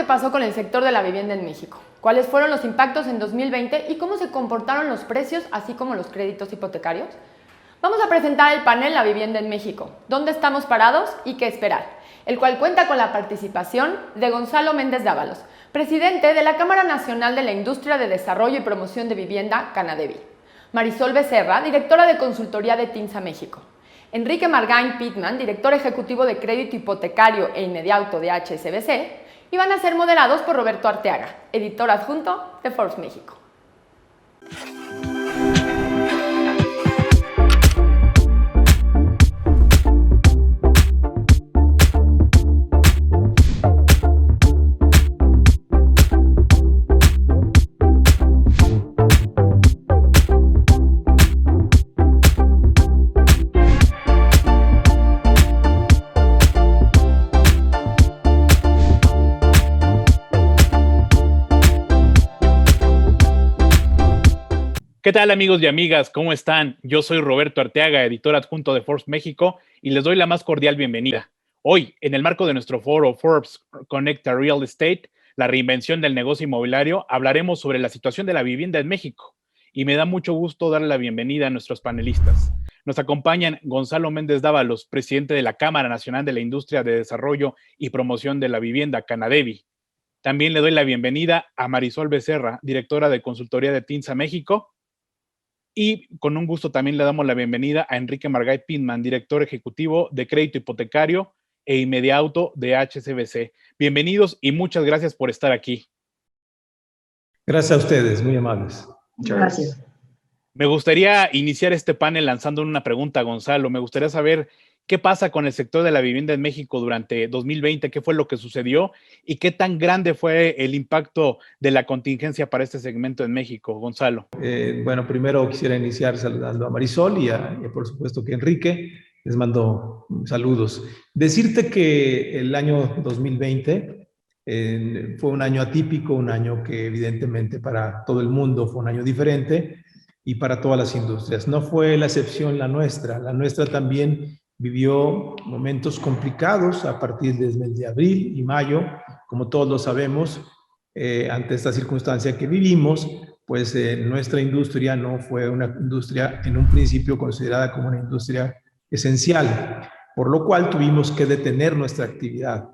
que pasó con el sector de la vivienda en México, cuáles fueron los impactos en 2020 y cómo se comportaron los precios, así como los créditos hipotecarios. Vamos a presentar el panel La Vivienda en México, dónde estamos parados y qué esperar, el cual cuenta con la participación de Gonzalo Méndez Dávalos, presidente de la Cámara Nacional de la Industria de Desarrollo y Promoción de Vivienda, Canadevi; Marisol Becerra, directora de consultoría de TINSA México; Enrique Margain Pitman, director ejecutivo de crédito hipotecario e inmediato de HSBC, y van a ser moderados por Roberto Arteaga, editor adjunto de Forbes México. ¿Qué tal, amigos y amigas? ¿Cómo están? Yo soy Roberto Arteaga, editor adjunto de Forbes México, y les doy la más cordial bienvenida. Hoy, en el marco de nuestro foro Forbes Conecta Real Estate, la reinvención del negocio inmobiliario, hablaremos sobre la situación de la vivienda en México. Y me da mucho gusto darle la bienvenida a nuestros panelistas. Nos acompañan Gonzalo Méndez Dávalos, presidente de la Cámara Nacional de la Industria de Desarrollo y Promoción de la Vivienda, Canadevi. También le doy la bienvenida a Marisol Becerra, directora de consultoría de TINSA México. Y con un gusto también le damos la bienvenida a Enrique Margain Pitman, director ejecutivo de crédito hipotecario e inmediato de HSBC. Bienvenidos y muchas gracias por estar aquí. Gracias a ustedes, muy amables. Muchas gracias. Me gustaría iniciar este panel lanzando una pregunta a Gonzalo. Me gustaría saber qué pasa con el sector de la vivienda en México durante 2020, qué fue lo que sucedió y qué tan grande fue el impacto de la contingencia para este segmento en México. Gonzalo. Bueno, primero quisiera iniciar saludando a Marisol y por supuesto que Enrique. Les mando saludos. Decirte que el año 2020 fue un año atípico, un año que evidentemente para todo el mundo fue un año diferente y para todas las industrias. No fue la excepción la nuestra. La nuestra también vivió momentos complicados a partir del mes de abril y mayo, como todos lo sabemos. Ante esta circunstancia que vivimos, pues nuestra industria no fue una industria en un principio considerada como una industria esencial, por lo cual tuvimos que detener nuestra actividad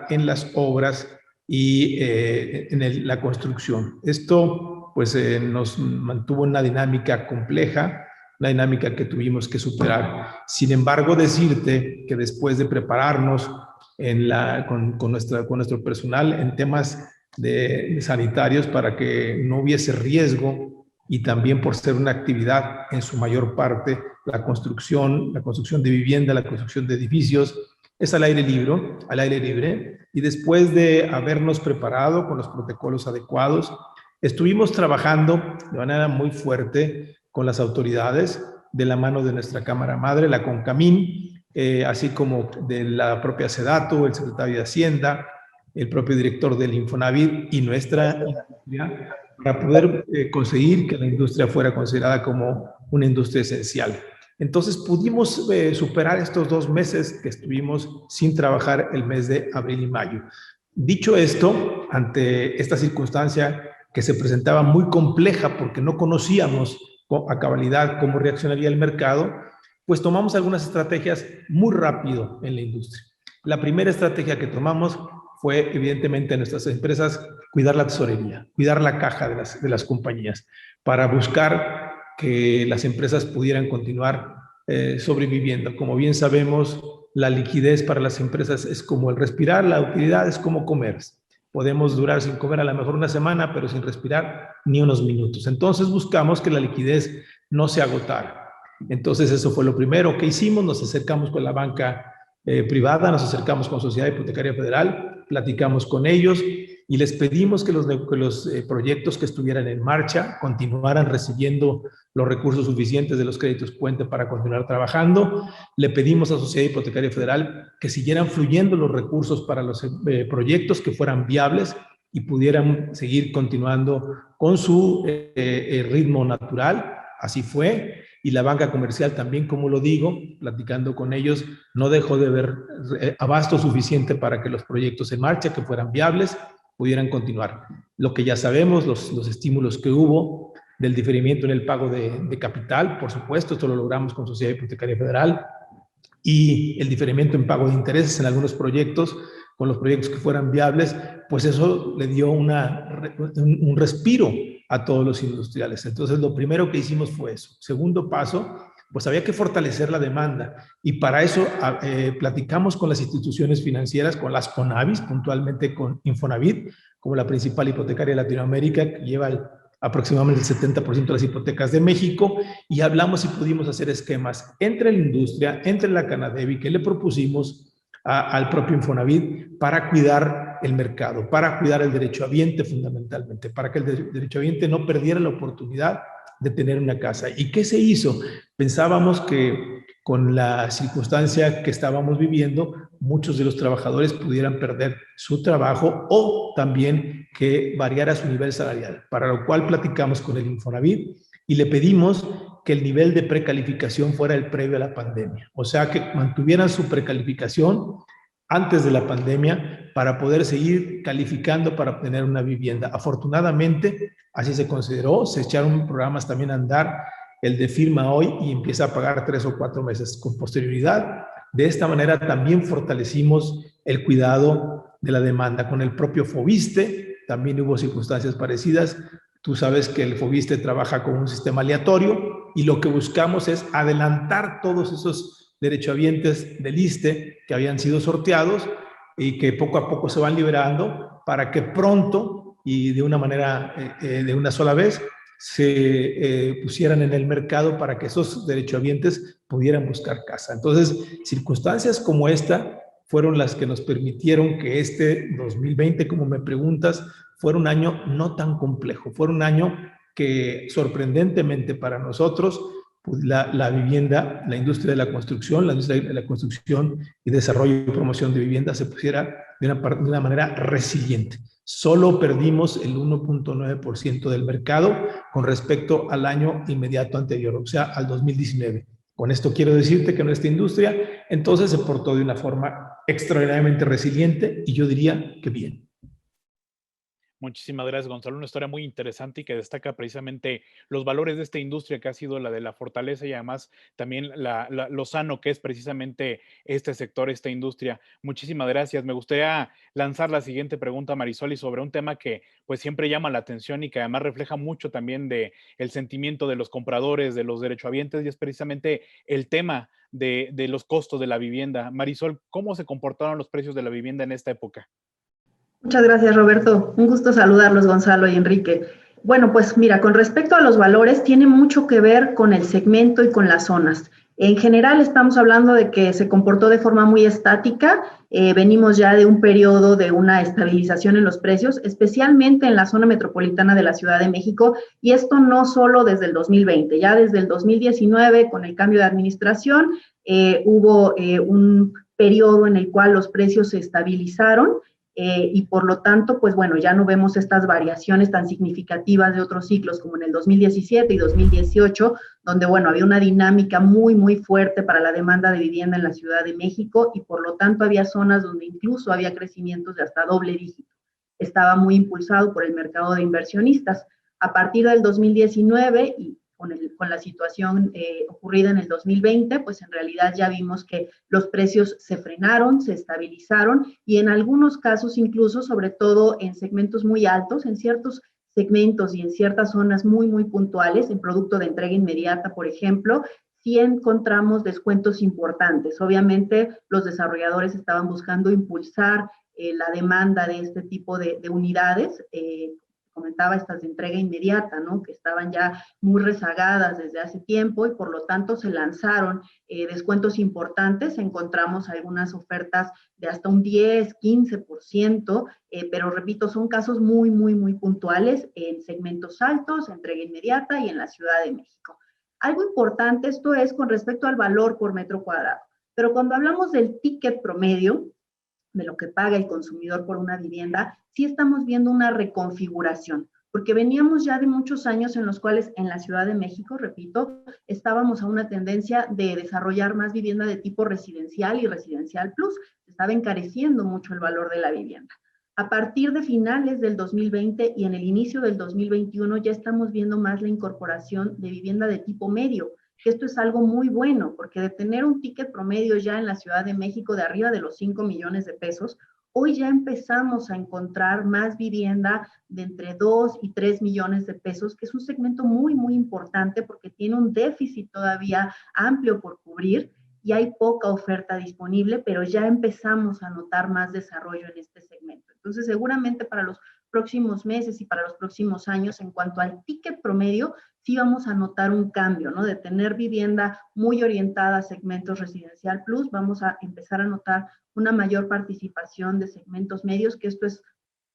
en las obras y en la construcción. Esto pues nos mantuvo en una dinámica compleja, una dinámica que tuvimos que superar. Sin embargo, decirte que después de prepararnos con nuestro personal en temas de sanitarios para que no hubiese riesgo y también por ser una actividad en su mayor parte, la construcción de vivienda, la construcción de edificios, es al aire libre, y después de habernos preparado con los protocolos adecuados, estuvimos trabajando de manera muy fuerte con las autoridades, de la mano de nuestra Cámara Madre, la CONCAMIN, así como de la propia SEDATU, el secretario de Hacienda, el propio director del Infonavit y nuestra industria, para poder conseguir que la industria fuera considerada como una industria esencial. Entonces pudimos superar estos 2 meses que estuvimos sin trabajar, el mes de abril y mayo. Dicho esto, ante esta circunstancia que se presentaba muy compleja porque no conocíamos a cabalidad cómo reaccionaría el mercado, pues tomamos algunas estrategias muy rápido en la industria. La primera estrategia que tomamos fue, evidentemente, en nuestras empresas, cuidar la tesorería, cuidar la caja de las compañías, para buscar que las empresas pudieran continuar sobreviviendo. Como bien sabemos, la liquidez para las empresas es como el respirar, la utilidad es como comer. Podemos durar sin comer a lo mejor una semana, pero sin respirar ni unos minutos. Entonces buscamos que la liquidez no se agotara. Entonces eso fue lo primero que hicimos. Nos acercamos con la banca privada, nos acercamos con Sociedad Hipotecaria Federal, platicamos con ellos y les pedimos que los proyectos que estuvieran en marcha continuaran recibiendo los recursos suficientes de los créditos puente para continuar trabajando. Le pedimos a Sociedad Hipotecaria Federal que siguieran fluyendo los recursos para los proyectos que fueran viables y pudieran seguir continuando con su ritmo natural. Así fue. y la banca comercial también, como lo digo, platicando con ellos, no dejó de ver abasto suficiente para que los proyectos en marcha, que fueran viables, pudieran continuar. Lo que ya sabemos, los estímulos que hubo del diferimiento en el pago de capital, por supuesto, esto lo logramos con Sociedad Hipotecaria Federal, y el diferimiento en pago de intereses en algunos proyectos, con los proyectos que fueran viables, pues eso le dio un respiro a todos los industriales. Entonces, lo primero que hicimos fue eso. Segundo paso, pues había que fortalecer la demanda, y para eso platicamos con las instituciones financieras, con las CONAVIs, puntualmente con Infonavit, como la principal hipotecaria de Latinoamérica, que lleva aproximadamente el 70% de las hipotecas de México, y hablamos y pudimos hacer esquemas entre la industria, entre la Canadevi, que le propusimos al propio Infonavit para cuidar el mercado, para cuidar el derechohabiente fundamentalmente, para que el derechohabiente no perdiera la oportunidad de tener una casa. ¿Y qué se hizo? Pensábamos que con la circunstancia que estábamos viviendo, muchos de los trabajadores pudieran perder su trabajo o también que variara su nivel salarial, para lo cual platicamos con el Infonavit y le pedimos que el nivel de precalificación fuera el previo a la pandemia, o sea, que mantuvieran su precalificación antes de la pandemia para poder seguir calificando para obtener una vivienda. Afortunadamente, así se consideró, se echaron programas también a andar, el de firma hoy y empieza a pagar 3 o 4 meses con posterioridad. De esta manera también fortalecimos el cuidado de la demanda. Con el propio Fobiste también hubo circunstancias parecidas. Tú sabes que el Fobiste trabaja con un sistema aleatorio y lo que buscamos es adelantar todos esos derechohabientes del ISSSTE que habían sido sorteados y que poco a poco se van liberando para que pronto y de una manera, de una sola vez, se pusieran en el mercado para que esos derechohabientes pudieran buscar casa. Entonces, circunstancias como esta fueron las que nos permitieron que este 2020, como me preguntas, fuera un año no tan complejo, fuera un año que sorprendentemente para nosotros, pues la vivienda, la industria de la construcción, la industria de la construcción y desarrollo y promoción de vivienda se pusiera de una manera resiliente. Solo perdimos el 1.9% del mercado con respecto al año inmediato anterior, o sea, al 2019. Con esto quiero decirte que nuestra industria entonces se portó de una forma extraordinariamente resiliente y yo diría que bien. Muchísimas gracias, Gonzalo. Una historia muy interesante y que destaca precisamente los valores de esta industria que ha sido la de la fortaleza y además también lo sano que es precisamente este sector, esta industria. Muchísimas gracias. Me gustaría lanzar la siguiente pregunta, Marisol, y sobre un tema que pues siempre llama la atención y que además refleja mucho también de el sentimiento de los compradores, de los derechohabientes, y es precisamente el tema de los costos de la vivienda. Marisol, ¿cómo se comportaron los precios de la vivienda en esta época? Muchas gracias, Roberto. Un gusto saludarlos, Gonzalo y Enrique. Bueno, pues mira, con respecto a los valores, tiene mucho que ver con el segmento y con las zonas. En general, estamos hablando de que se comportó de forma muy estática. Venimos ya de un periodo de una estabilización en los precios, especialmente en la zona metropolitana de la Ciudad de México, y esto no solo desde el 2020, ya desde el 2019, con el cambio de administración, hubo un periodo en el cual los precios se estabilizaron. Y por lo tanto, pues bueno, ya no vemos estas variaciones tan significativas de otros ciclos como en el 2017 y 2018, donde, bueno, había una dinámica muy, muy fuerte para la demanda de vivienda en la Ciudad de México y por lo tanto había zonas donde incluso había crecimientos de hasta doble dígito. Estaba muy impulsado por el mercado de inversionistas. A partir del 2019 y con la situación ocurrida en el 2020, pues en realidad ya vimos que los precios se frenaron, se estabilizaron y en algunos casos incluso, sobre todo en segmentos muy altos, en ciertos segmentos y en ciertas zonas muy, muy puntuales, en producto de entrega inmediata, por ejemplo, sí encontramos descuentos importantes. Obviamente los desarrolladores estaban buscando impulsar la demanda de este tipo de unidades, comentaba estas de entrega inmediata, ¿no? Que estaban ya muy rezagadas desde hace tiempo y por lo tanto se lanzaron descuentos importantes. Encontramos algunas ofertas de hasta un 10, 15%, pero repito, son casos muy, muy, muy puntuales en segmentos altos, entrega inmediata y en la Ciudad de México. Algo importante, esto es con respecto al valor por metro cuadrado, pero cuando hablamos del ticket promedio, de lo que paga el consumidor por una vivienda, sí estamos viendo una reconfiguración. porque veníamos ya de muchos años en los cuales en la Ciudad de México, repito, estábamos a una tendencia de desarrollar más vivienda de tipo residencial y residencial plus. Estaba encareciendo mucho el valor de la vivienda. A partir de finales del 2020 y en el inicio del 2021 ya estamos viendo más la incorporación de vivienda de tipo medio, que esto es algo muy bueno, porque de tener un ticket promedio ya en la Ciudad de México de arriba de los 5 millones de pesos, hoy ya empezamos a encontrar más vivienda de entre 2 y 3 millones de pesos, que es un segmento muy, muy importante porque tiene un déficit todavía amplio por cubrir y hay poca oferta disponible, pero ya empezamos a notar más desarrollo en este segmento. Entonces, seguramente para los próximos meses y para los próximos años, en cuanto al ticket promedio, sí vamos a notar un cambio, ¿no? De tener vivienda muy orientada a segmentos residencial plus, vamos a empezar a notar una mayor participación de segmentos medios, que esto es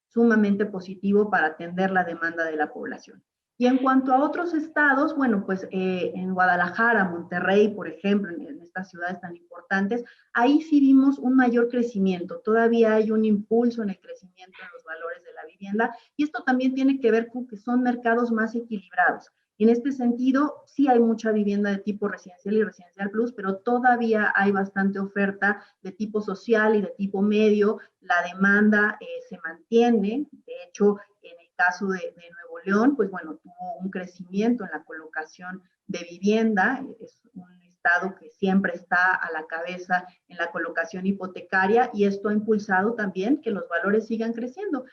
sumamente positivo para atender la demanda de la población. Y en cuanto a otros estados, bueno, pues en Guadalajara, Monterrey, por ejemplo, en estas ciudades tan importantes, ahí sí vimos un mayor crecimiento. Todavía hay un impulso en el crecimiento de los valores de la vivienda y esto también tiene que ver con que son mercados más equilibrados. En este sentido, sí hay mucha vivienda de tipo residencial y residencial plus, pero todavía hay bastante oferta de tipo social y de tipo medio. La demanda se mantiene. De hecho, en el caso de Nuevo León, pues bueno, tuvo un crecimiento en la colocación de vivienda. Es un estado que siempre está a la cabeza en la colocación hipotecaria y esto ha impulsado también que los valores sigan creciendo.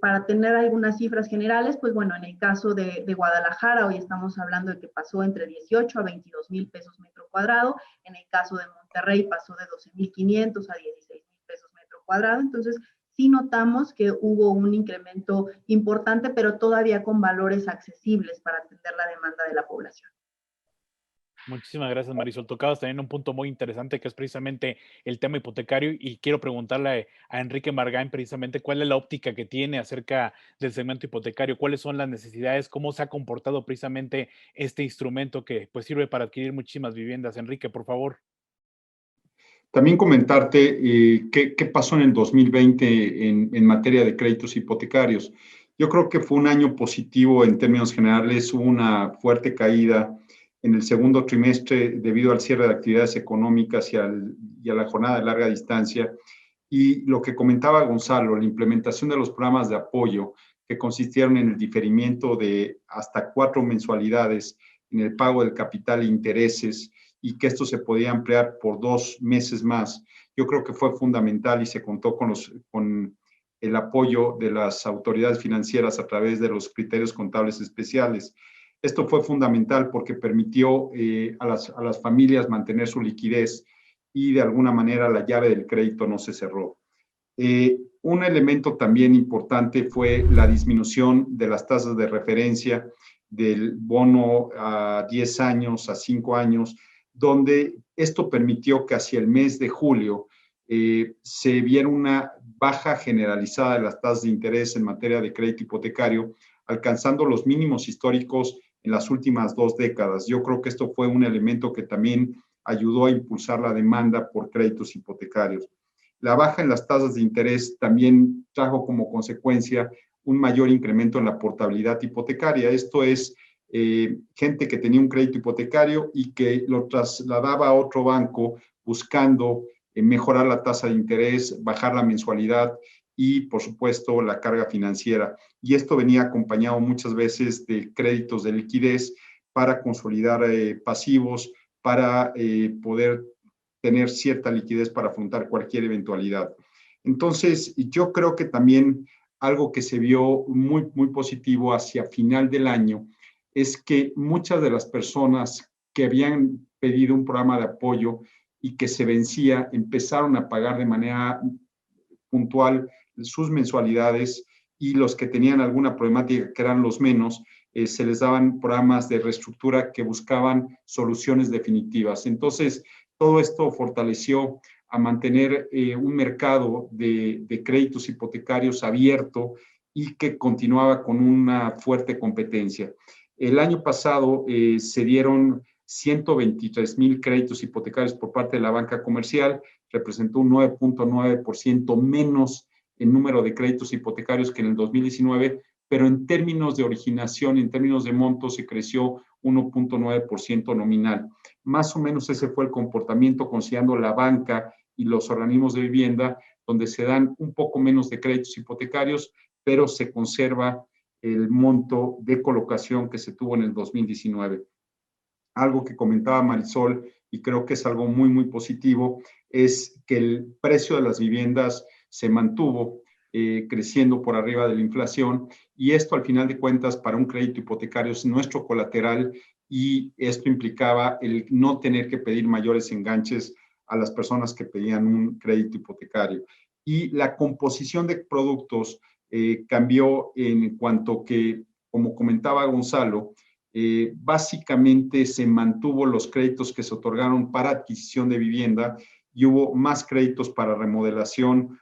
Para tener algunas cifras generales, pues bueno, en el caso de Guadalajara, hoy estamos hablando de que pasó entre 18 a 22 mil pesos metro cuadrado. En el caso de Monterrey pasó de 12,500 a 16 mil pesos metro cuadrado. Entonces, sí notamos que hubo un incremento importante, pero todavía con valores accesibles para atender la demanda de la población. Muchísimas gracias, Marisol. Tocabas también un punto muy interesante que es precisamente el tema hipotecario y quiero preguntarle a Enrique Margain precisamente cuál es la óptica que tiene acerca del segmento hipotecario, cuáles son las necesidades, cómo se ha comportado precisamente este instrumento que pues sirve para adquirir muchísimas viviendas. Enrique, por favor. También comentarte qué pasó en el 2020 en materia de créditos hipotecarios. Yo creo que fue un año positivo en términos generales, hubo una fuerte caída en el segundo trimestre debido al cierre de actividades económicas y a la jornada de larga distancia. Y lo que comentaba Gonzalo, la implementación de los programas de apoyo que consistieron en el diferimiento de hasta 4 mensualidades en el pago del capital e intereses y que esto se podía ampliar por 2 meses más. Yo creo que fue fundamental y se contó con el apoyo de las autoridades financieras a través de los criterios contables especiales. Esto fue fundamental porque permitió a las familias mantener su liquidez y de alguna manera la llave del crédito no se cerró. Un elemento también importante fue la disminución de las tasas de referencia del bono a 10 años, a 5 años, donde esto permitió que hacia el mes de julio se viera una baja generalizada de las tasas de interés en materia de crédito hipotecario, alcanzando los mínimos históricos en las últimas 2 décadas. Yo creo que esto fue un elemento que también ayudó a impulsar la demanda por créditos hipotecarios. La baja en las tasas de interés también trajo como consecuencia un mayor incremento en la portabilidad hipotecaria. Esto es gente que tenía un crédito hipotecario y que lo trasladaba a otro banco buscando mejorar la tasa de interés, bajar la mensualidad y, por supuesto, la carga financiera. Y esto venía acompañado muchas veces de créditos de liquidez para consolidar pasivos, para poder tener cierta liquidez para afrontar cualquier eventualidad. Entonces, yo creo que también algo que se vio muy, muy positivo hacia final del año es que muchas de las personas que habían pedido un programa de apoyo y que se vencía empezaron a pagar de manera puntual sus mensualidades y los que tenían alguna problemática, que eran los menos, se les daban programas de reestructura que buscaban soluciones definitivas. Entonces, todo esto fortaleció a mantener un mercado de créditos hipotecarios abierto y que continuaba con una fuerte competencia. El año pasado se dieron 123,000 créditos hipotecarios por parte de la banca comercial, representó un 9.9% menos en número de créditos hipotecarios que en el 2019, pero en términos de originación, en términos de monto, se creció 1.9% nominal. Más o menos ese fue el comportamiento considerando la banca y los organismos de vivienda, donde se dan un poco menos de créditos hipotecarios, pero se conserva el monto de colocación que se tuvo en el 2019. Algo que comentaba Marisol, y creo que es algo muy, muy positivo, es que el precio de las viviendas se mantuvo creciendo por arriba de la inflación, y esto al final de cuentas para un crédito hipotecario es nuestro colateral, y esto implicaba el no tener que pedir mayores enganches a las personas que pedían un crédito hipotecario. Y la composición de productos cambió en cuanto que, como comentaba Gonzalo, básicamente se mantuvo los créditos que se otorgaron para adquisición de vivienda y hubo más créditos para remodelación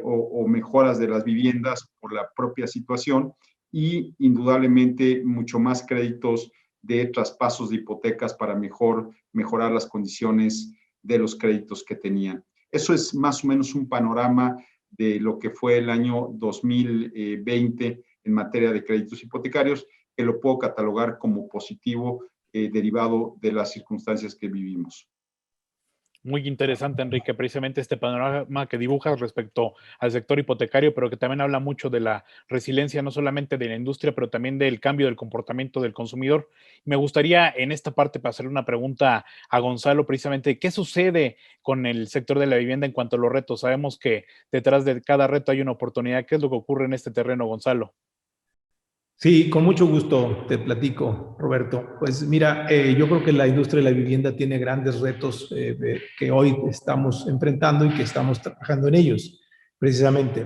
o mejoras de las viviendas por la propia situación, y indudablemente mucho más créditos de traspasos de hipotecas para mejorar las condiciones de los créditos que tenían. Eso es más o menos un panorama de lo que fue el año 2020 en materia de créditos hipotecarios, que lo puedo catalogar como positivo derivado de las circunstancias que vivimos. Muy interesante, Enrique, precisamente este panorama que dibujas respecto al sector hipotecario, pero que también habla mucho de la resiliencia, no solamente de la industria, pero también del cambio del comportamiento del consumidor. Me gustaría en esta parte para hacerle una pregunta a Gonzalo, precisamente, ¿qué sucede con el sector de la vivienda en cuanto a los retos? Sabemos que detrás de cada reto hay una oportunidad. ¿Qué es lo que ocurre en este terreno, Gonzalo? Sí, con mucho gusto te platico, Roberto. Pues mira, yo creo que la industria de la vivienda tiene grandes retos que hoy estamos enfrentando y que estamos trabajando en ellos. Precisamente,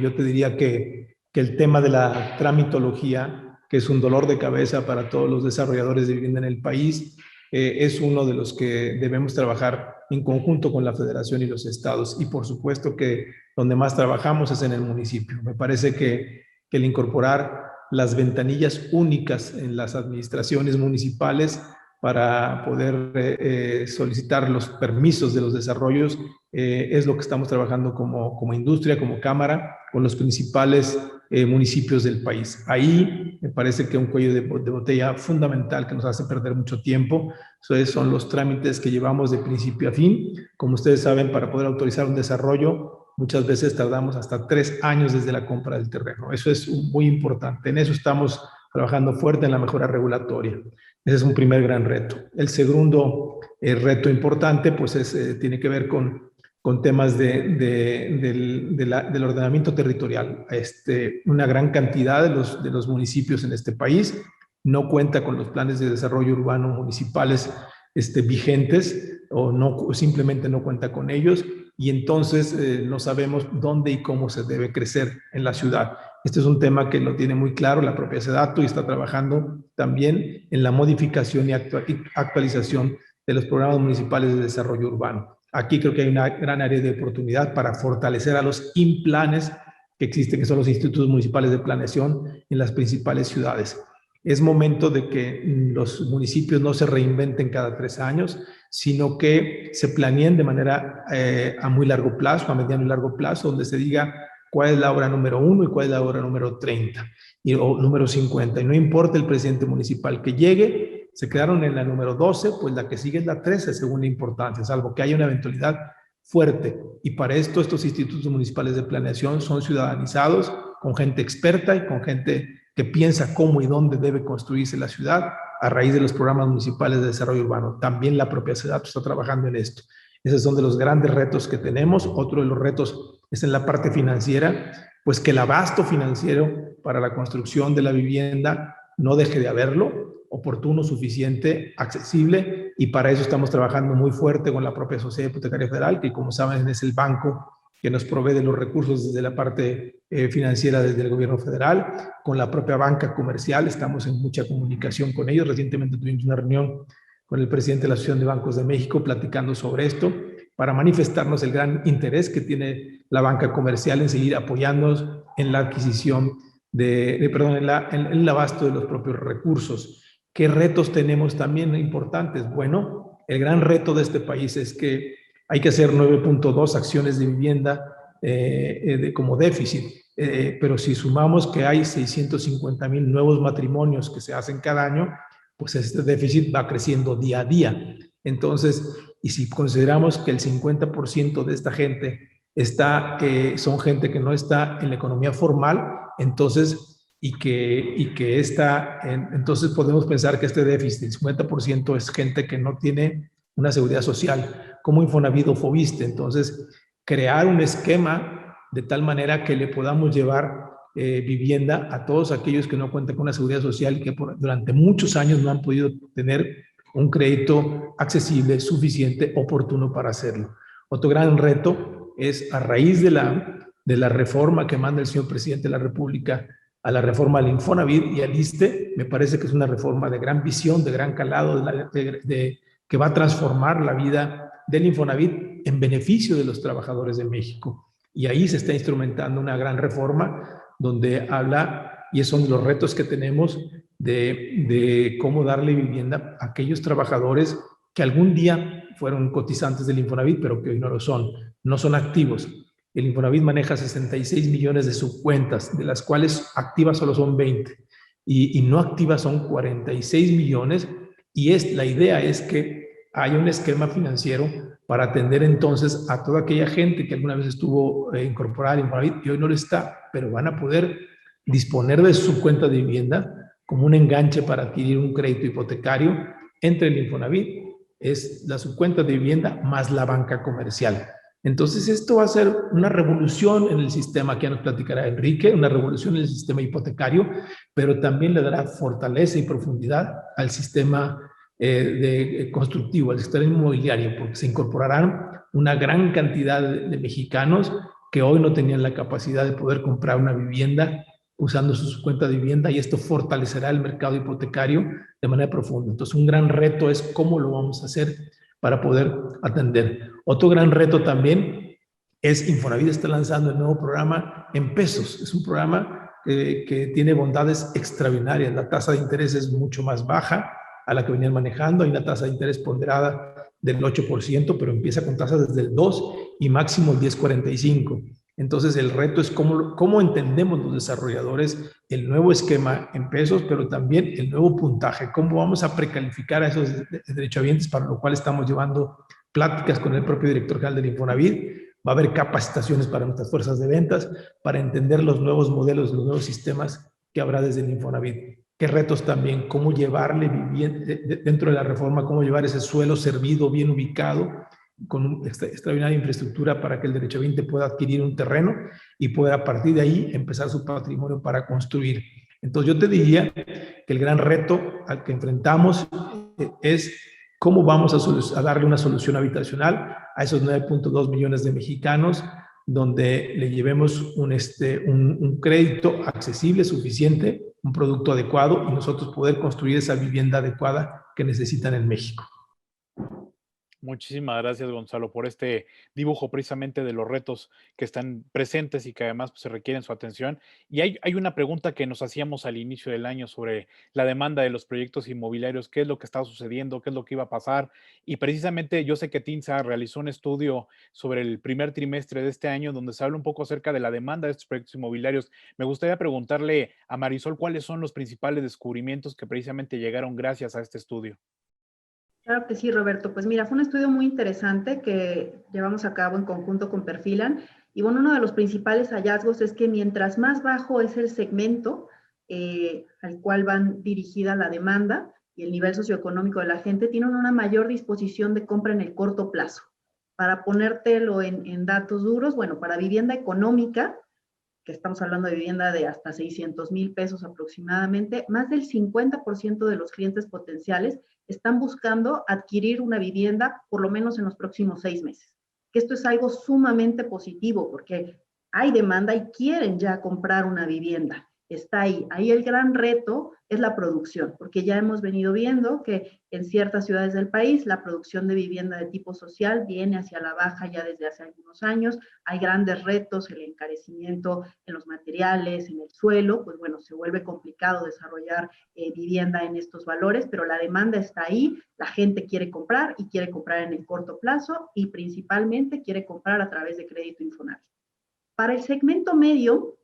yo te diría que el tema de la tramitología, que es un dolor de cabeza para todos los desarrolladores de vivienda en el país, es uno de los que debemos trabajar en conjunto con la Federación y los estados. Y por supuesto que donde más trabajamos es en el municipio. Me parece que el incorporar las ventanillas únicas en las administraciones municipales para poder solicitar los permisos de los desarrollos es lo que estamos trabajando como industria, como cámara, con los principales municipios del país. Ahí me parece que un cuello de botella fundamental que nos hace perder mucho tiempo son los trámites que llevamos de principio a fin. Como ustedes saben, para poder autorizar un desarrollo, muchas veces tardamos hasta 3 años desde la compra del terreno. Eso es muy importante. En eso estamos trabajando fuerte en la mejora regulatoria. Ese es un primer gran reto. El segundo reto importante pues tiene que ver con temas del ordenamiento territorial. Una gran cantidad de los municipios en este país no cuenta con los planes de desarrollo urbano municipales vigentes o simplemente no cuenta con ellos, y entonces no sabemos dónde y cómo se debe crecer en la ciudad. Este es un tema que lo tiene muy claro la propia SEDATU y está trabajando también en la modificación y actualización de los programas municipales de desarrollo urbano. Aquí creo que hay una gran área de oportunidad para fortalecer a los INPLANES que existen, que son los institutos municipales de planeación en las principales ciudades. Es momento de que los municipios no se reinventen cada 3 años, sino que se planeen de manera a muy largo plazo, a mediano y largo plazo, donde se diga cuál es la obra número 1 y cuál es la obra número 30 o número 50. Y no importa el presidente municipal que llegue, se quedaron en la número 12, pues la que sigue es la 13 según la importancia, salvo que haya una eventualidad fuerte. Y para esto, estos institutos municipales de planeación son ciudadanizados, con gente experta y con gente que piensa cómo y dónde debe construirse la ciudad a raíz de los programas municipales de desarrollo urbano. También la propia SEDATU está trabajando en esto. Esos son de los grandes retos que tenemos. Otro de los retos es en la parte financiera, pues que el abasto financiero para la construcción de la vivienda no deje de haberlo, oportuno, suficiente, accesible, y para eso estamos trabajando muy fuerte con la propia Sociedad Hipotecaria Federal, que como saben es el banco que nos provee de los recursos desde la parte financiera desde el gobierno federal, con la propia banca comercial, estamos en mucha comunicación con ellos. Recientemente tuvimos una reunión con el presidente de la Asociación de Bancos de México platicando sobre esto, para manifestarnos el gran interés que tiene la banca comercial en seguir apoyándonos en la adquisición en el abasto de los propios recursos. ¿Qué retos tenemos también importantes? Bueno, el gran reto de este país es que hay que hacer 9.2 acciones de vivienda como déficit. pero si sumamos que hay 650,000 nuevos matrimonios que se hacen cada año, pues este déficit va creciendo día a día. Entonces, y si consideramos que el 50% de esta gente son gente que no está en la economía formal, entonces, entonces podemos pensar que este déficit del 50% es gente que no tiene una seguridad social, como Infonavit o Foviste. Entonces, crear un esquema de tal manera que le podamos llevar vivienda a todos aquellos que no cuentan con una seguridad social y que durante muchos años no han podido tener un crédito accesible, suficiente, oportuno para hacerlo. Otro gran reto es, a raíz de la reforma que manda el señor presidente de la República, a la reforma al Infonavit y al ISSSTE, me parece que es una reforma de gran visión, de gran calado, que va a transformar la vida del Infonavit en beneficio de los trabajadores de México. Y ahí se está instrumentando una gran reforma donde habla, y son los retos que tenemos, de cómo darle vivienda a aquellos trabajadores que algún día fueron cotizantes del Infonavit, pero que hoy no lo son, no son activos. El Infonavit maneja 66 millones de subcuentas, de las cuales activas solo son 20 y no activas son 46 millones, y la idea es que haya un esquema financiero para atender entonces a toda aquella gente que alguna vez estuvo incorporada al Infonavit y hoy no lo está, pero van a poder disponer de su cuenta de vivienda como un enganche para adquirir un crédito hipotecario entre el Infonavit, es la subcuenta de vivienda más la banca comercial. Entonces esto va a ser una revolución en el sistema, que ya nos platicará Enrique, una revolución en el sistema hipotecario, pero también le dará fortaleza y profundidad al sistema constructivo, al sistema inmobiliario, porque se incorporarán una gran cantidad de mexicanos que hoy no tenían la capacidad de poder comprar una vivienda usando su cuenta de vivienda, y esto fortalecerá el mercado hipotecario de manera profunda. Entonces, un gran reto es cómo lo vamos a hacer para poder atender. Otro gran reto también es Infonavit está lanzando el nuevo programa en pesos. Es un programa que tiene bondades extraordinarias. La tasa de interés es mucho más baja a la que venían manejando. Hay una tasa de interés ponderada del 8%, pero empieza con tasas desde el 2 y máximo el 10,45. Entonces, el reto es cómo entendemos los desarrolladores el nuevo esquema en pesos, pero también el nuevo puntaje, cómo vamos a precalificar a esos derechohabientes, para lo cual estamos llevando pláticas con el propio director general del Infonavit. Va a haber capacitaciones para nuestras fuerzas de ventas, para entender los nuevos modelos, los nuevos sistemas que habrá desde el Infonavit. Qué retos también, cómo llevarle dentro de la reforma, cómo llevar ese suelo servido, bien ubicado, con una extraordinaria infraestructura para que el derechohabiente pueda adquirir un terreno y pueda a partir de ahí empezar su patrimonio para construir. Entonces yo te diría que el gran reto al que enfrentamos es cómo vamos a darle una solución habitacional a esos 9.2 millones de mexicanos, donde le llevemos un crédito accesible, suficiente, un producto adecuado, y nosotros poder construir esa vivienda adecuada que necesitan en México. Muchísimas gracias, Gonzalo, por este dibujo precisamente de los retos que están presentes y que además pues, se requieren su atención. Y hay una pregunta que nos hacíamos al inicio del año sobre la demanda de los proyectos inmobiliarios, qué es lo que está sucediendo, qué es lo que iba a pasar. Y precisamente yo sé que TINSA realizó un estudio sobre el primer trimestre de este año donde se habla un poco acerca de la demanda de estos proyectos inmobiliarios. Me gustaría preguntarle a Marisol cuáles son los principales descubrimientos que precisamente llegaron gracias a este estudio. Claro que sí, Roberto. Pues mira, fue un estudio muy interesante que llevamos a cabo en conjunto con Perfilan. Y bueno, uno de los principales hallazgos es que mientras más bajo es el segmento al cual van dirigida la demanda y el nivel socioeconómico de la gente, tienen una mayor disposición de compra en el corto plazo. Para ponértelo en datos duros, bueno, para vivienda económica, que estamos hablando de vivienda de hasta 600,000 pesos aproximadamente, más del 50% de los clientes potenciales están buscando adquirir una vivienda por lo menos en los próximos 6 meses. Que esto es algo sumamente positivo porque hay demanda y quieren ya comprar una vivienda. Está ahí. Ahí el gran reto es la producción, porque ya hemos venido viendo que en ciertas ciudades del país la producción de vivienda de tipo social viene hacia la baja ya desde hace algunos años. Hay grandes retos, el encarecimiento en los materiales, en el suelo, pues bueno, se vuelve complicado desarrollar vivienda en estos valores, pero la demanda está ahí, la gente quiere comprar y quiere comprar en el corto plazo y principalmente quiere comprar a través de crédito Infonavit. Para el segmento medio,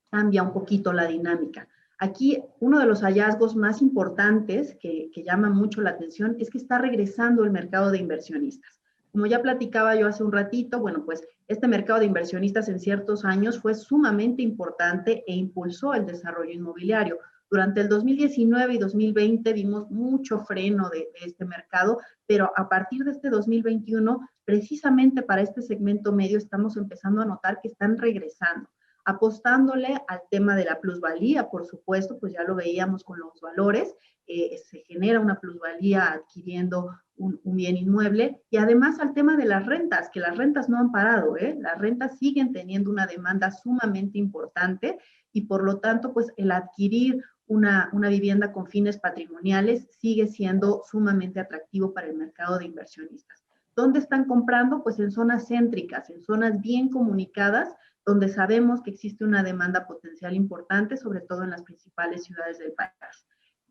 cambia un poquito la dinámica. Aquí uno de los hallazgos más importantes que llama mucho la atención es que está regresando el mercado de inversionistas. Como ya platicaba yo hace un ratito, bueno, pues este mercado de inversionistas en ciertos años fue sumamente importante e impulsó el desarrollo inmobiliario. Durante el 2019 y 2020 vimos mucho freno de este mercado, pero a partir de este 2021, precisamente para este segmento medio, estamos empezando a notar que están regresando, apostándole al tema de la plusvalía, por supuesto, pues ya lo veíamos con los valores, se genera una plusvalía adquiriendo un bien inmueble, y además al tema de las rentas, que las rentas no han parado, las rentas siguen teniendo una demanda sumamente importante, y por lo tanto, pues el adquirir una vivienda con fines patrimoniales sigue siendo sumamente atractivo para el mercado de inversionistas. ¿Dónde están comprando? Pues en zonas céntricas, en zonas bien comunicadas, donde sabemos que existe una demanda potencial importante, sobre todo en las principales ciudades del país.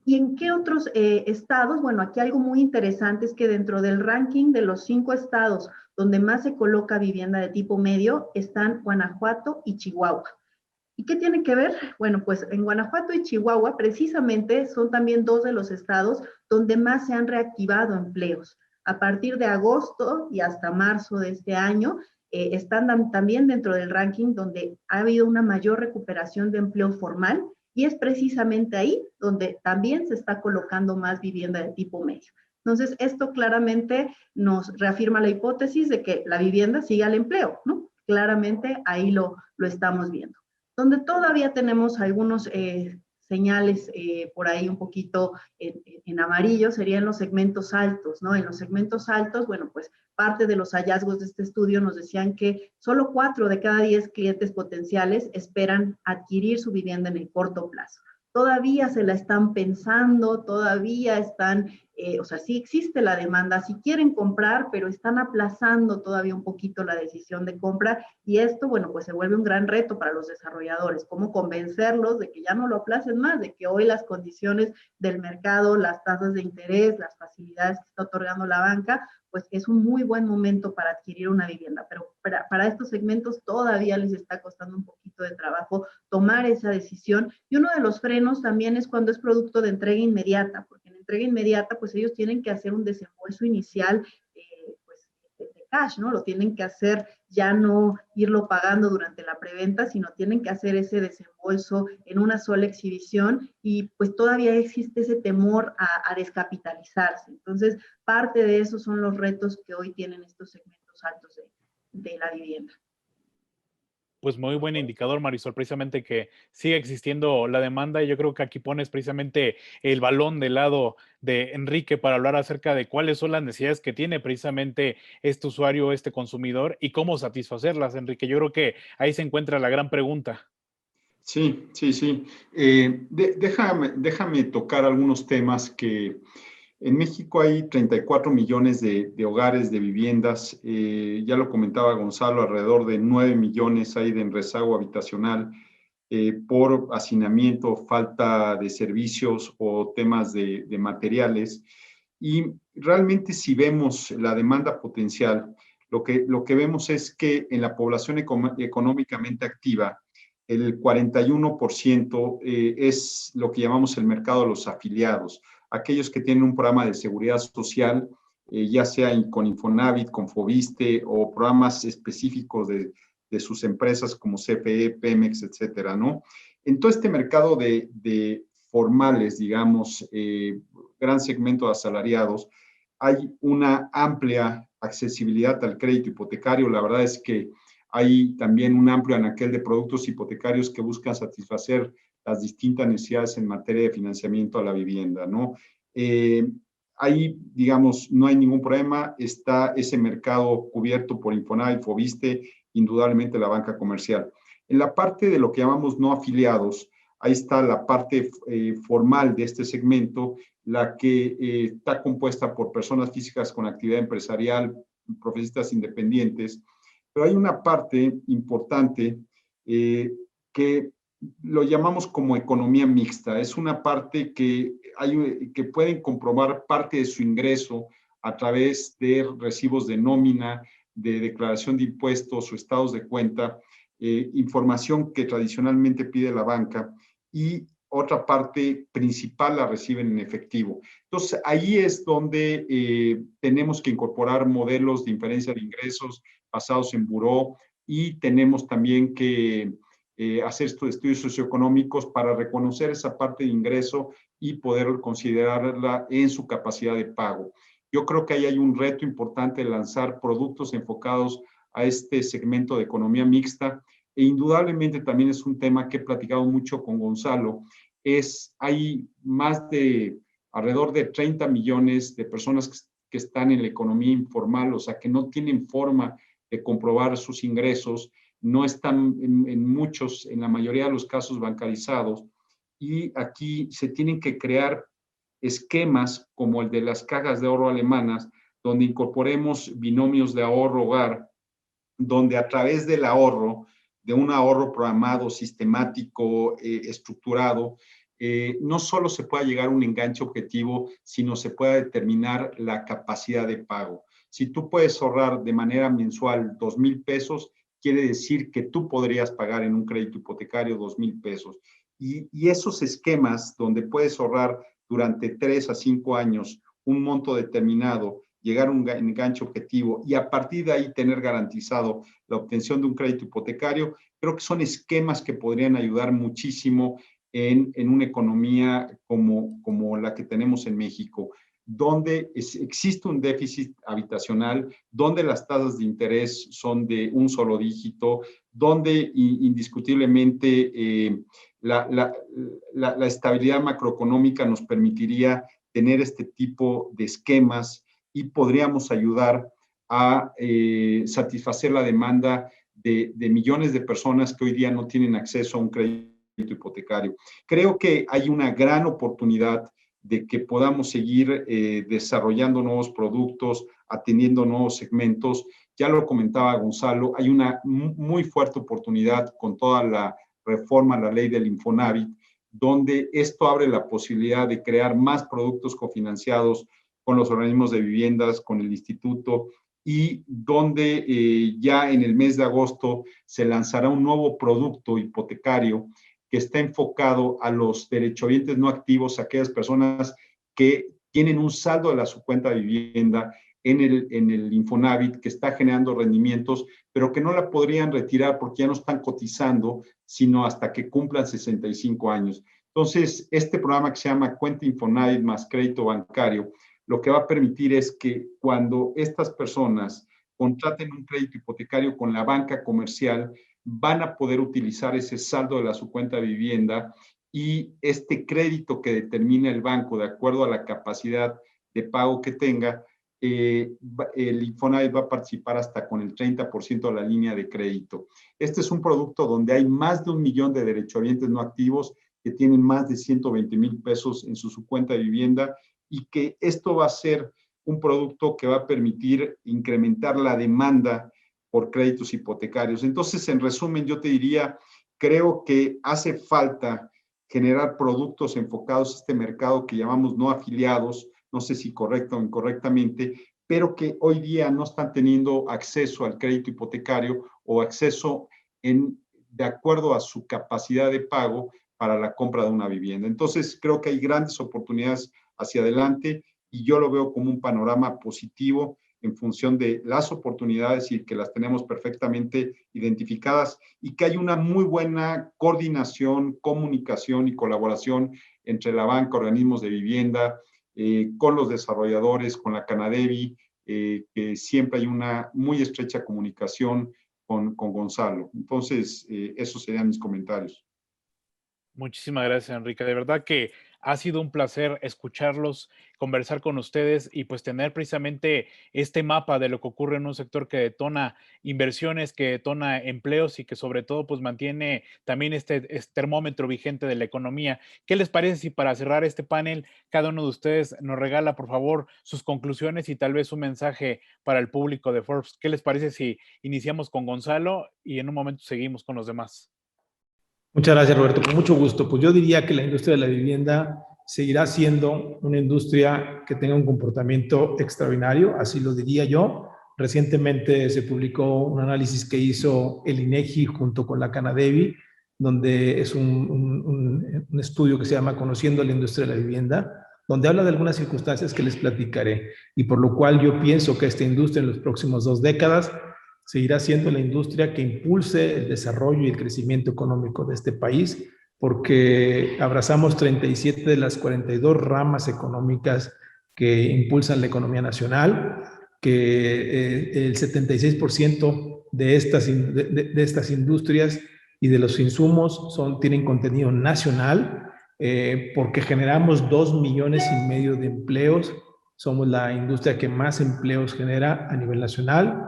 ¿Y en qué otros estados? Bueno, aquí algo muy interesante es que dentro del ranking de los 5 estados donde más se coloca vivienda de tipo medio están Guanajuato y Chihuahua. ¿Y qué tiene que ver? Bueno, pues en Guanajuato y Chihuahua precisamente son también 2 de los estados donde más se han reactivado empleos. A partir de agosto y hasta marzo de este año, están también dentro del ranking donde ha habido una mayor recuperación de empleo formal, y es precisamente ahí donde también se está colocando más vivienda de tipo medio. Entonces, esto claramente nos reafirma la hipótesis de que la vivienda sigue al empleo, ¿no? Claramente ahí lo estamos viendo. Donde todavía tenemos algunos señales por ahí un poquito en amarillo serían los segmentos altos, ¿no? En los segmentos altos, bueno, pues parte de los hallazgos de este estudio nos decían que solo 4 de cada 10 clientes potenciales esperan adquirir su vivienda en el corto plazo. Todavía se la están pensando, todavía están, o sea, sí existe la demanda, sí quieren comprar, pero están aplazando todavía un poquito la decisión de compra, y esto, bueno, pues se vuelve un gran reto para los desarrolladores, cómo convencerlos de que ya no lo aplacen más, de que hoy las condiciones del mercado, las tasas de interés, las facilidades que está otorgando la banca, pues es un muy buen momento para adquirir una vivienda, pero para estos segmentos todavía les está costando un poquito de trabajo tomar esa decisión, y uno de los frenos también es cuando es producto de entrega inmediata, porque en entrega inmediata, pues ellos tienen que hacer un desembolso inicial, pues de cash, ¿no? Lo tienen que hacer, ya no irlo pagando durante la preventa, sino tienen que hacer ese desembolso en una sola exhibición, y pues todavía existe ese temor a descapitalizarse. Entonces, parte de eso son los retos que hoy tienen estos segmentos altos de la vivienda. Pues muy buen indicador, Marisol, precisamente que sigue existiendo la demanda, y yo creo que aquí pones precisamente el balón del lado de Enrique para hablar acerca de cuáles son las necesidades que tiene precisamente este usuario, este consumidor, y cómo satisfacerlas, Enrique. Yo creo que ahí se encuentra la gran pregunta. Sí, sí, sí. Déjame tocar algunos temas que en México hay 34 millones de hogares, de viviendas. Ya lo comentaba Gonzalo, alrededor de 9 millones hay en rezago habitacional por hacinamiento, falta de servicios o temas de materiales. Y realmente si vemos la demanda potencial, lo que vemos es que en la población económicamente activa, el 41% es lo que llamamos el mercado de los afiliados, aquellos que tienen un programa de seguridad social, ya sea con Infonavit, con Foviste o programas específicos de sus empresas como CFE, Pemex, etcétera, ¿no? En todo este mercado de formales, digamos, gran segmento de asalariados, hay una amplia accesibilidad al crédito hipotecario. La verdad es que hay también un amplio anaquel de productos hipotecarios que buscan satisfacer las distintas necesidades en materia de financiamiento a la vivienda, ¿no? Ahí, digamos, no hay ningún problema, está ese mercado cubierto por Infonavit, Foviste, indudablemente la banca comercial. En la parte de lo que llamamos no afiliados, ahí está la parte formal de este segmento, la que está compuesta por personas físicas con actividad empresarial, profesionistas independientes, pero hay una parte importante que lo llamamos como economía mixta. Es una parte que pueden comprobar parte de su ingreso a través de recibos de nómina, de declaración de impuestos o estados de cuenta, información que tradicionalmente pide la banca, y otra parte principal la reciben en efectivo. Entonces, ahí es donde tenemos que incorporar modelos de inferencia de ingresos basados en buró, y tenemos también que hacer estos estudios socioeconómicos para reconocer esa parte de ingreso y poder considerarla en su capacidad de pago. Yo creo que ahí hay un reto importante de lanzar productos enfocados a este segmento de economía mixta, e indudablemente también es un tema que he platicado mucho con Gonzalo. Hay más de alrededor de 30 millones de personas que están en la economía informal, o sea, que no tienen forma de comprobar sus ingresos, no están en la mayoría de los casos bancarizados, y aquí se tienen que crear esquemas como el de las cajas de ahorro alemanas, donde incorporemos binomios de ahorro-hogar, donde a través del ahorro, de un ahorro programado, sistemático, estructurado, no solo se pueda llegar a un enganche objetivo, sino se pueda determinar la capacidad de pago. Si tú puedes ahorrar de manera mensual 2,000 pesos, quiere decir que tú podrías pagar en un crédito hipotecario 2,000 pesos. Y esos esquemas donde puedes ahorrar durante 3 a 5 años un monto determinado, llegar a un enganche objetivo y a partir de ahí tener garantizado la obtención de un crédito hipotecario, creo que son esquemas que podrían ayudar muchísimo en una economía como la que tenemos en México, donde existe un déficit habitacional, donde las tasas de interés son de un solo dígito, donde indiscutiblemente la estabilidad macroeconómica nos permitiría tener este tipo de esquemas, y podríamos ayudar a satisfacer la demanda de millones de personas que hoy día no tienen acceso a un crédito hipotecario. Creo que hay una gran oportunidad de que podamos seguir desarrollando nuevos productos, atendiendo nuevos segmentos. Ya lo comentaba Gonzalo, hay una muy fuerte oportunidad con toda la reforma a la ley del Infonavit, donde esto abre la posibilidad de crear más productos cofinanciados con los organismos de viviendas, con el instituto, y donde ya en el mes de agosto se lanzará un nuevo producto hipotecario que está enfocado a los derechohabientes no activos, aquellas personas que tienen un saldo de su cuenta de vivienda en el Infonavit, que está generando rendimientos, pero que no la podrían retirar porque ya no están cotizando, sino hasta que cumplan 65 años. Entonces, este programa que se llama Cuenta Infonavit más Crédito Bancario, lo que va a permitir es que cuando estas personas contraten un crédito hipotecario con la banca comercial, van a poder utilizar ese saldo de su cuenta de vivienda, y este crédito que determina el banco de acuerdo a la capacidad de pago que tenga, el Infonavit va a participar hasta con el 30% de la línea de crédito. Este es un producto donde hay más de 1 millón de derechohabientes no activos que tienen más de 120,000 pesos en su cuenta de vivienda, y que esto va a ser un producto que va a permitir incrementar la demanda por créditos hipotecarios. Entonces, en resumen, yo te diría, creo que hace falta generar productos enfocados a este mercado que llamamos no afiliados, no sé si correcta o incorrectamente, pero que hoy día no están teniendo acceso al crédito hipotecario o acceso de acuerdo a su capacidad de pago para la compra de una vivienda. Entonces, creo que hay grandes oportunidades hacia adelante, y yo lo veo como un panorama positivo en función de las oportunidades, y que las tenemos perfectamente identificadas, y que hay una muy buena coordinación, comunicación y colaboración entre la banca, organismos de vivienda, con los desarrolladores, con la Canadevi, que siempre hay una muy estrecha comunicación con Gonzalo. Entonces, esos serían mis comentarios. Muchísimas gracias, Enrique. De verdad que ha sido un placer escucharlos, conversar con ustedes y pues tener precisamente este mapa de lo que ocurre en un sector que detona inversiones, que detona empleos y que sobre todo pues mantiene también este termómetro vigente de la economía. ¿Qué les parece si para cerrar este panel cada uno de ustedes nos regala por favor sus conclusiones y tal vez un mensaje para el público de Forbes? ¿Qué les parece si iniciamos con Gonzalo y en un momento seguimos con los demás? Muchas gracias, Roberto. Con mucho gusto. Pues yo diría que la industria de la vivienda seguirá siendo una industria que tenga un comportamiento extraordinario, así lo diría yo, Recientemente se publicó un análisis que hizo el INEGI junto con la Canadevi, donde es un estudio que se llama Conociendo la Industria de la Vivienda, donde habla de algunas circunstancias que les platicaré, y por lo cual yo pienso que esta industria en las próximas 2 décadas seguirá siendo la industria que impulse el desarrollo y el crecimiento económico de este país, porque abrazamos 37 de las 42 ramas económicas que impulsan la economía nacional, que el 76% de estas industrias y de los insumos tienen contenido nacional, porque generamos 2,5 millones de empleos. Somos la industria que más empleos genera a nivel nacional,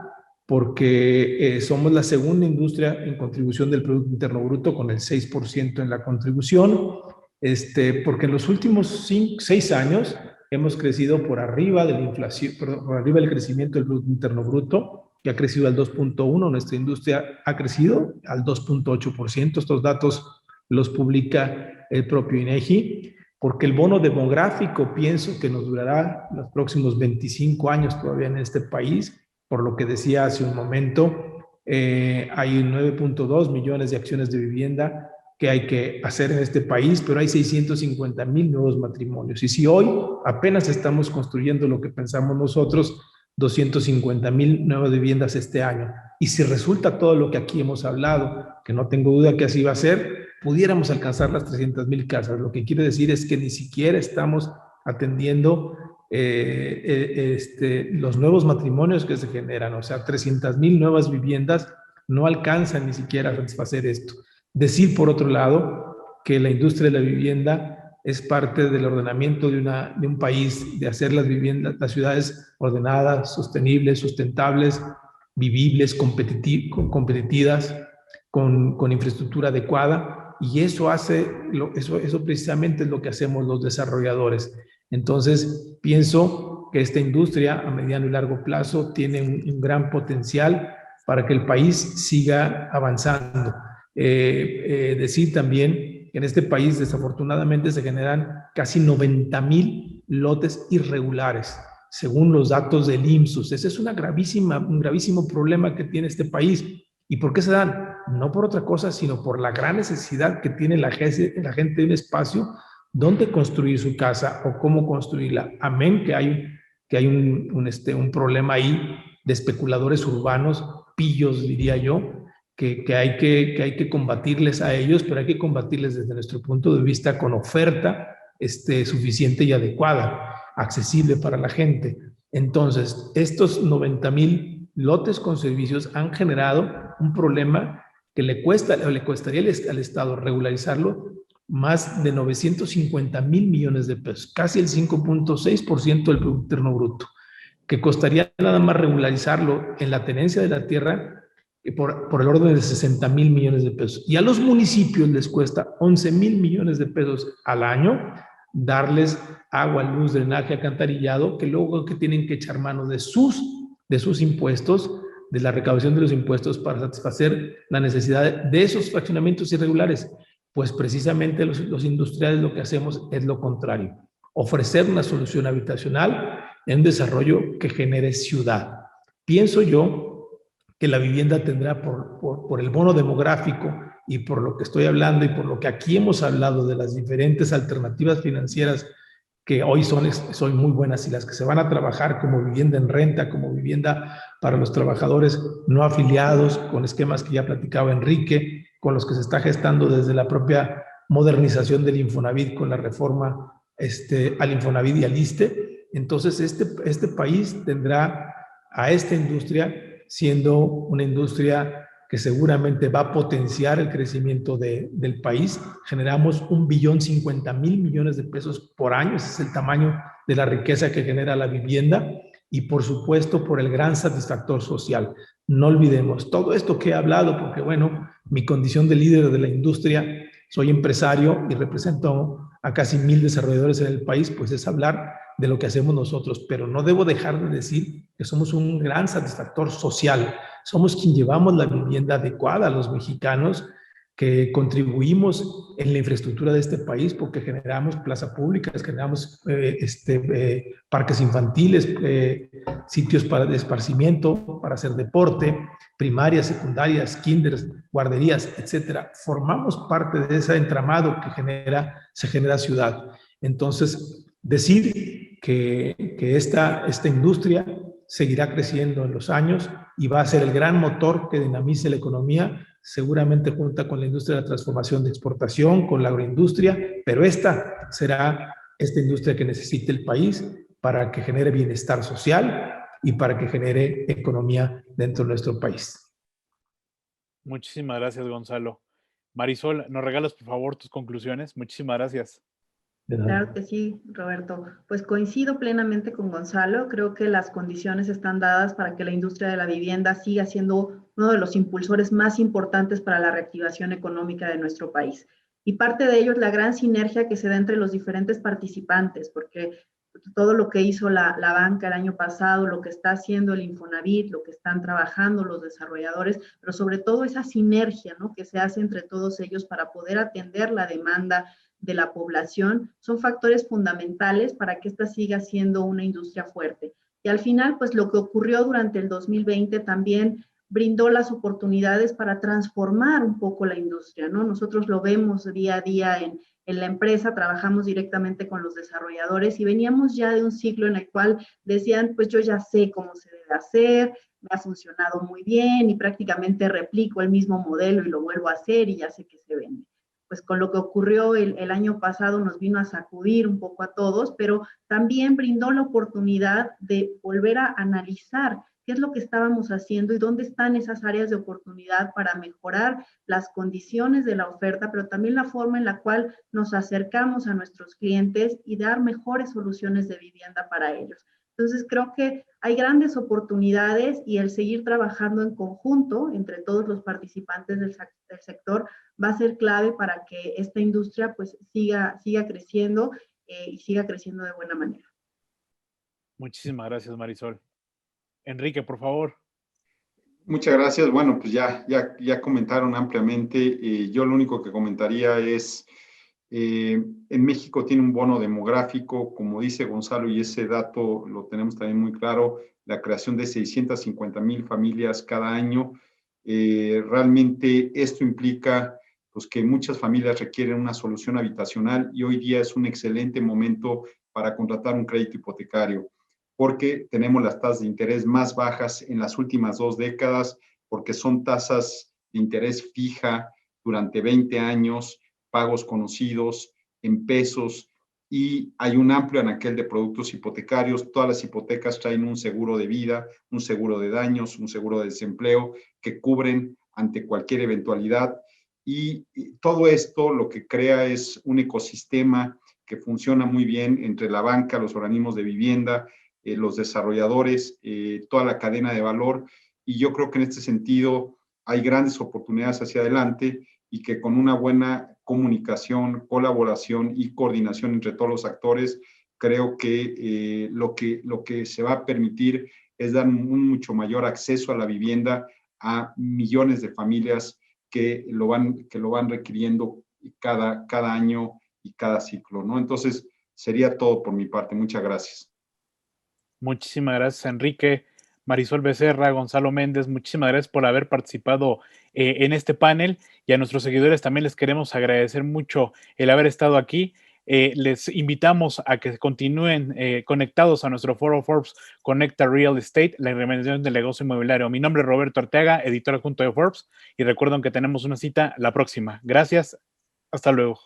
porque somos la segunda industria en contribución del Producto Interno Bruto, con el 6% en la contribución, porque en los últimos 6 años hemos crecido por arriba de la inflación, por arriba del crecimiento del Producto Interno Bruto, que ha crecido al 2.1%, nuestra industria ha crecido al 2.8%, estos datos los publica el propio INEGI, porque el bono demográfico pienso que nos durará los próximos 25 años todavía en este país, por lo que decía hace un momento, hay 9.2 millones de acciones de vivienda que hay que hacer en este país, pero hay 650,000 nuevos matrimonios. Y si hoy apenas estamos construyendo lo que pensamos nosotros, 250,000 nuevas viviendas este año. Y si resulta todo lo que aquí hemos hablado, que no tengo duda que así va a ser, pudiéramos alcanzar las 300,000 casas. Lo que quiere decir es que ni siquiera estamos atendiendo los nuevos matrimonios que se generan. O sea, 300,000 nuevas viviendas no alcanzan ni siquiera a satisfacer esto. Decir, por otro lado, que la industria de la vivienda es parte del ordenamiento de un país, de hacer las ciudades ordenadas, sostenibles, sustentables, vivibles, competitivas, con infraestructura adecuada, y eso precisamente es lo que hacemos los desarrolladores. Entonces, pienso que esta industria a mediano y largo plazo tiene un gran potencial para que el país siga avanzando. Decir también que en este país desafortunadamente se generan casi 90,000 lotes irregulares, según los datos del IMSS. Ese es un gravísimo problema que tiene este país. ¿Y por qué se dan? No por otra cosa, sino por la gran necesidad que tiene la gente de un espacio donde construir su casa o cómo construirla. Amén que hay un problema ahí de especuladores urbanos, pillos diría yo, que hay que combatirles a ellos, pero hay que combatirles desde nuestro punto de vista con oferta suficiente y adecuada, accesible para la gente. Entonces, estos 90,000 lotes con servicios han generado un problema que le costaría al Estado regularizarlo más de 950,000 millones de pesos, casi el 5.6% del Producto Interno Bruto, que costaría nada más regularizarlo en la tenencia de la tierra por el orden de 60,000 millones de pesos. Y a los municipios les cuesta 11,000 millones de pesos al año darles agua, luz, drenaje, alcantarillado, que luego que tienen que echar mano de sus impuestos, de la recaudación de los impuestos para satisfacer la necesidad de esos fraccionamientos irregulares. Pues precisamente los industriales lo que hacemos es lo contrario, ofrecer una solución habitacional en un desarrollo que genere ciudad. Pienso yo que la vivienda tendrá por el bono demográfico y por lo que estoy hablando y por lo que aquí hemos hablado de las diferentes alternativas financieras que hoy son muy buenas y las que se van a trabajar como vivienda en renta, como vivienda para los trabajadores no afiliados, con esquemas que ya platicaba Enrique, con los que se está gestando desde la propia modernización del Infonavit con la reforma al Infonavit y al ISSSTE. Entonces, este país tendrá a esta industria siendo una industria que seguramente va a potenciar el crecimiento del país. Generamos 1,050,000 millones de pesos por año, ese es el tamaño de la riqueza que genera la vivienda, y por supuesto por el gran satisfactor social. No olvidemos todo esto que he hablado, porque bueno, mi condición de líder de la industria, soy empresario y represento a casi 1,000 desarrolladores en el país, pues es hablar de lo que hacemos nosotros, pero no debo dejar de decir que somos un gran satisfactor social. Somos quien llevamos la vivienda adecuada a los mexicanos, que contribuimos en la infraestructura de este país porque generamos plazas públicas, generamos parques infantiles, sitios de esparcimiento, para hacer deporte, primarias, secundarias, kinders, guarderías, etcétera. Formamos parte de ese entramado que se genera ciudad. Entonces, decir que esta industria seguirá creciendo en los años y va a ser el gran motor que dinamice la economía, seguramente junta con la industria de la transformación de exportación, con la agroindustria, pero esta será esta industria que necesite el país para que genere bienestar social y para que genere economía dentro de nuestro país. Muchísimas gracias, Gonzalo. Marisol, ¿nos regalas por favor tus conclusiones? Muchísimas gracias. Claro que sí, Roberto. Pues coincido plenamente con Gonzalo. Creo que las condiciones están dadas para que la industria de la vivienda siga siendo uno de los impulsores más importantes para la reactivación económica de nuestro país. Y parte de ello es la gran sinergia que se da entre los diferentes participantes, porque todo lo que hizo la banca el año pasado, lo que está haciendo el Infonavit, lo que están trabajando los desarrolladores, pero sobre todo esa sinergia, ¿no?, que se hace entre todos ellos para poder atender la demanda de la población, son factores fundamentales para que esta siga siendo una industria fuerte. Y al final, pues lo que ocurrió durante el 2020 también brindó las oportunidades para transformar un poco la industria, ¿no? Nosotros lo vemos día a día en la empresa, trabajamos directamente con los desarrolladores y veníamos ya de un ciclo en el cual decían, pues yo ya sé cómo se debe hacer, me ha funcionado muy bien y prácticamente replico el mismo modelo y lo vuelvo a hacer y ya sé que se vende. Pues con lo que ocurrió el año pasado nos vino a sacudir un poco a todos, pero también brindó la oportunidad de volver a analizar qué es lo que estábamos haciendo y dónde están esas áreas de oportunidad para mejorar las condiciones de la oferta, pero también la forma en la cual nos acercamos a nuestros clientes y dar mejores soluciones de vivienda para ellos. Entonces creo que hay grandes oportunidades y el seguir trabajando en conjunto entre todos los participantes del sector va a ser clave para que esta industria pues siga creciendo y siga creciendo de buena manera. Muchísimas gracias, Marisol. Enrique, por favor. Muchas gracias. Bueno, pues ya comentaron ampliamente. Yo lo único que comentaría es, en México tiene un bono demográfico, como dice Gonzalo, y ese dato lo tenemos también muy claro, la creación de 650,000 familias cada año. Realmente esto implica pues, que muchas familias requieren una solución habitacional y hoy día es un excelente momento para contratar un crédito hipotecario, porque tenemos las tasas de interés más bajas en las últimas 2 décadas, porque son tasas de interés fija durante 20 años, pagos conocidos en pesos, y hay un amplio anaquel de productos hipotecarios. Todas las hipotecas traen un seguro de vida, un seguro de daños, un seguro de desempleo, que cubren ante cualquier eventualidad. Y todo esto lo que crea es un ecosistema que funciona muy bien entre la banca, los organismos de vivienda, los desarrolladores, toda la cadena de valor, y yo creo que en este sentido hay grandes oportunidades hacia adelante y que con una buena comunicación, colaboración y coordinación entre todos los actores, creo que lo que se va a permitir es dar un mucho mayor acceso a la vivienda a millones de familias que lo van requiriendo cada año y cada ciclo, ¿no? Entonces, sería todo por mi parte. Muchas gracias. Muchísimas gracias, Enrique, Marisol Becerra, Gonzalo Méndez, muchísimas gracias por haber participado en este panel, y a nuestros seguidores también les queremos agradecer mucho el haber estado aquí. Les invitamos a que continúen conectados a nuestro foro Forbes Conecta Real Estate, la reinvención del negocio inmobiliario. Mi nombre es Roberto Arteaga, editor adjunto de Forbes, y recuerden que tenemos una cita la próxima. Gracias, hasta luego.